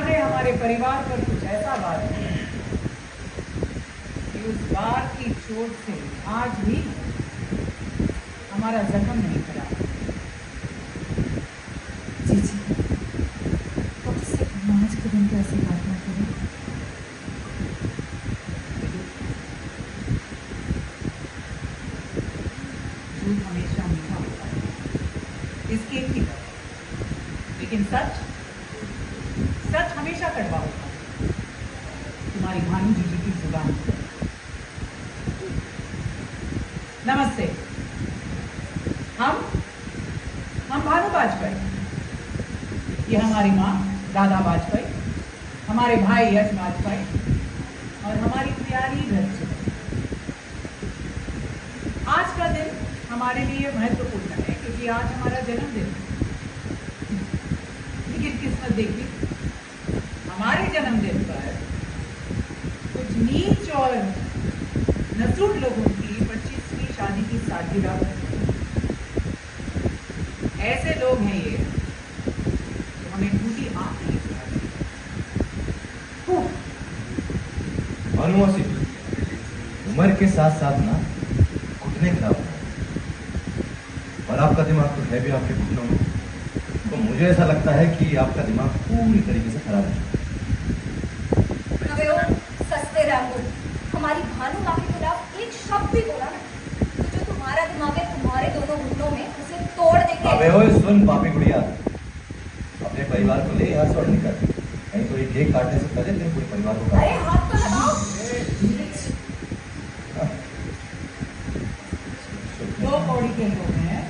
प्यार ने हमारे परिवार पर कुछ ऐसा वार किया कि उस वार की चोट से आज भी हमारा जख्म नहीं भरा। जी जी, कब से आज के दिन कैसे प्रार्थना करें? झूठ हमेशा मीठा होता है, इसकी एक ही बात है। लेकिन सच हमेशा कड़वा होता है। तुम्हारी भानु जी की जुबान। नमस्ते। हम भानु वाजपेयी, ये हमारी माँ राधा वाजपेयी, हमारे भाई यश वाजपेयी और हमारी प्यारी बच्ची। आज का दिन हमारे लिए महत्वपूर्ण है क्योंकि आज हमारा जन्मदिन है। लेकिन किस्मत देखी, हमारे जन्मदिन पर कुछ नीच और नसूर लोगों की 25वीं शादी की सालगिरह। ऐसे लोग हैं ये जो हमें टूटी आंख नहीं दिखाते। भानुमौसी, उम्र के साथ साथ ना घुटने खराब हो रहे हैं और आपका दिमाग तो है भी आपके घुटनों में। तो मुझे ऐसा लगता है कि आपका दिमाग पूरी तरीके से खराब है। अबे ओ सस्ते रैंबो, हमारी भानु माँ के खिलाफ एक शब्द भी बोला ना तो जो तुम्हारा दिमाग है तुम्हारे दोनों घुटनों में उसे तोड़ देंगे। अबे ओए सुन पापी गुड़िया, अपने परिवार को ले यहाँ से और निकल। कहीं तो एक केक काटने से पहले तेरे पूरे परिवार को अरे हाथ तो लगाओ। 2 कौड़ी के लोग हैं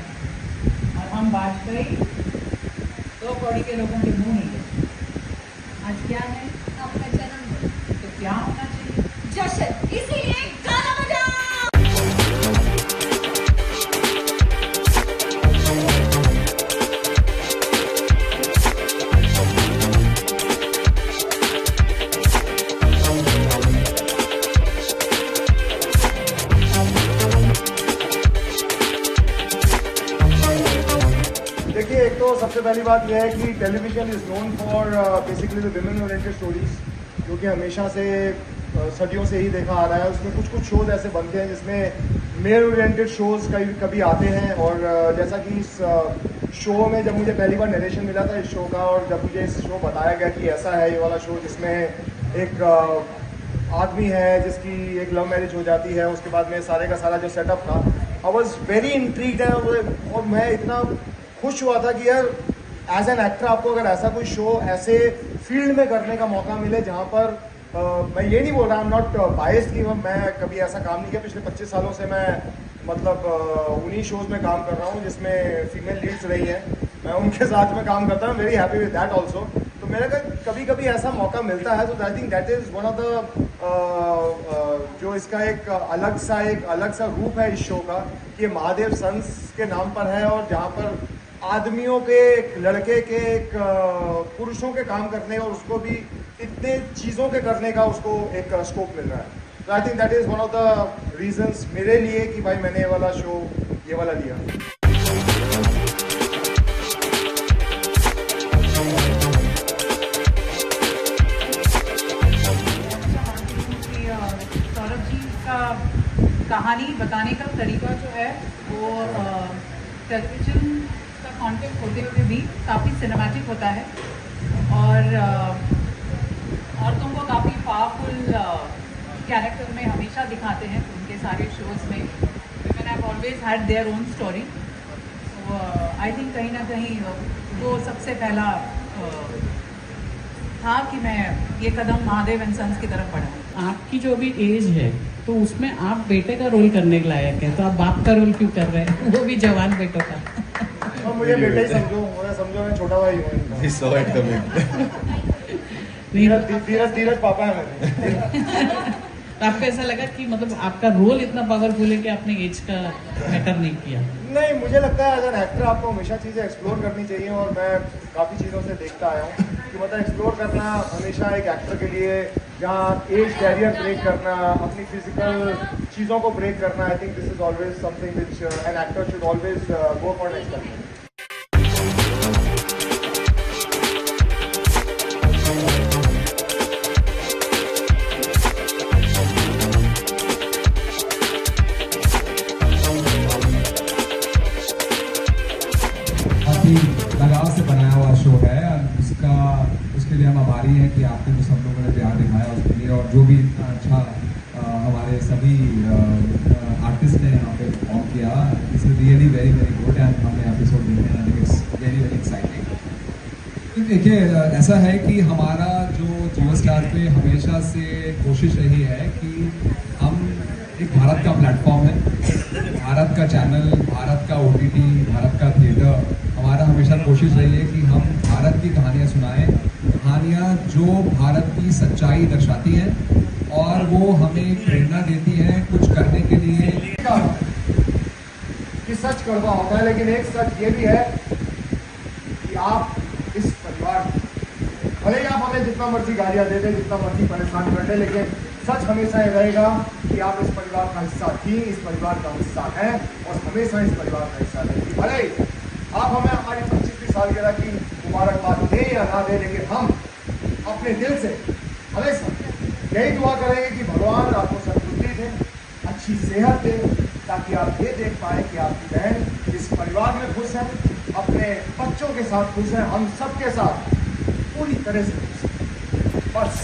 और हम वाजपेयी 2 कौड़ी के लोगों के मुंह नहीं है। आज क्या है? आपका जन्मदिन। तो क्या होना चाहिए? जश्न, इसीलिए गाना बजा। देखिए, एक तो सबसे पहली बात यह है कि television is known for basically the women oriented stories, जो कि हमेशा से सदियों से ही देखा आ रहा है। उसमें कुछ शोज़ ऐसे बनते हैं जिसमें मेल ओरिएंटेड शोज़ कभी आते हैं। और जैसा कि इस शो में जब मुझे पहली बार नरेशन मिला था इस शो का, और जब मुझे इस शो बताया गया कि ऐसा है ये वाला शो जिसमें एक आदमी है जिसकी एक लव मैरिज हो जाती है, उसके बाद में सारे का सारा जो सेटअप था, आई वॉज वेरी इंट्रीग्ड है। और मैं इतना खुश हुआ था कि यार एज एन एक्टर आपको अगर ऐसा कोई शो ऐसे फील्ड में करने का मौका मिले जहाँ पर मैं ये नहीं बोल रहा, आई एम नॉट बायस्ड कि मैं कभी ऐसा काम नहीं किया। पिछले 25 सालों से मैं मतलब उन्हीं शोज़ में काम कर रहा हूँ जिसमें फीमेल लीड्स रही हैं। मैं उनके साथ में काम करता हूँ, very happy with that also. तो मेरे को कभी कभी ऐसा मौका मिलता है तो I think that is one of the जो इसका एक अलग सा रूप है इस शो का, कि ये महादेव सन्स के नाम पर है और जहाँ पर आदमियों के, एक लड़के के, एक पुरुषों के काम करने और उसको भी इतने चीज़ों के करने का उसको एक स्कोप मिल रहा है। तो I think that is one of the reasons मेरे लिए कि भाई मैंने ये वाला शो ये वाला लिया। सौरभ जी का कहानी बताने का तरीका जो है वो टेलीविजन का कॉन्टेंट होते हुए भी काफ़ी सिनेमैटिक होता है और औरतों को काफ़ी पावरफुल कैरेक्टर में हमेशा दिखाते हैं उनके सारे शोज़ में। Women have always had their own story. तो आई थिंक कहीं ना कहीं वो सबसे पहला था कि मैं ये कदम महादेव एंड सन्स की तरफ बढ़ाऊँ। आपकी जो भी एज है तो उसमें आप बेटे का रोल करने के लायक है, तो आप बाप का रोल क्यों कर रहे हैं, वो भी जवान बेटों का। और मुझे बेटा ही समझो मैं छोटा भाई हूँ। धीरज पापा है मेरे। तो आपको ऐसा लगा कि मतलब आपका रोल इतना पावरफुल है कि आपने एज का मैटर नहीं किया? नहीं, मुझे लगता है एज एन एक्टर आपको हमेशा चीज़ें एक्सप्लोर करनी चाहिए और मैं काफ़ी चीज़ों से देखता आया हूँ कि मतलब एक्सप्लोर करना हमेशा एक एक्टर के लिए, जहाँ एज बैरियर ब्रेक करना, अपनी फिजिकल चीज़ों को ब्रेक करना, I think this is always something which an actor should always go for next level. रही है कि आपने जो सब लोगों ने प्यार दिखाया उसके लिए, और जो भी इतना अच्छा हमारे सभी आर्टिस्ट ने यहाँ पे परफॉर्म किया, it's really very very good. And हमने एपिसोड देखे हैं, इट्स वेरी वेरी एक्साइटिंग। देखिए, ऐसा है कि हमारा जो जियो स्टार पे हमेशा से कोशिश रही है कि हम एक भारत का प्लेटफॉर्म है, भारत का चैनल, भारत का OTT, भारत का थिएटर। हमारा हमेशा कोशिश रही है कि हम भारत की कहानियाँ सुनाएं, कहानियाँ जो भारत की सच्चाई दर्शाती हैं और वो हमें प्रेरणा देती हैं कुछ करने के लिए। कि सच कड़वा होता है, लेकिन एक सच ये भी है कि आप इस परिवार, भले ही आप हमें जितना मर्जी गालियाँ दे दें, जितना मर्जी परेशान कर दें, लेकिन सच हमेशा ये रहेगा कि आप इस परिवार का हिस्सा थी, इस परिवार का हिस्सा हैं और हमेशा इस परिवार का हिस्सा रहेगी। भले ही आप हमें हमारी 25वीं सालगिरह की मुबारकबाद दें या ना दें, लेकिन हम अपने दिल से हमेशा यही दुआ करेंगे कि भगवान आपको सद्बुद्धि दे, अच्छी सेहत दे, ताकि आप ये देख पाएँ कि आपकी बहन इस परिवार में खुश है, अपने बच्चों के साथ खुश है, हम सबके साथ पूरी तरह से खुश है। बस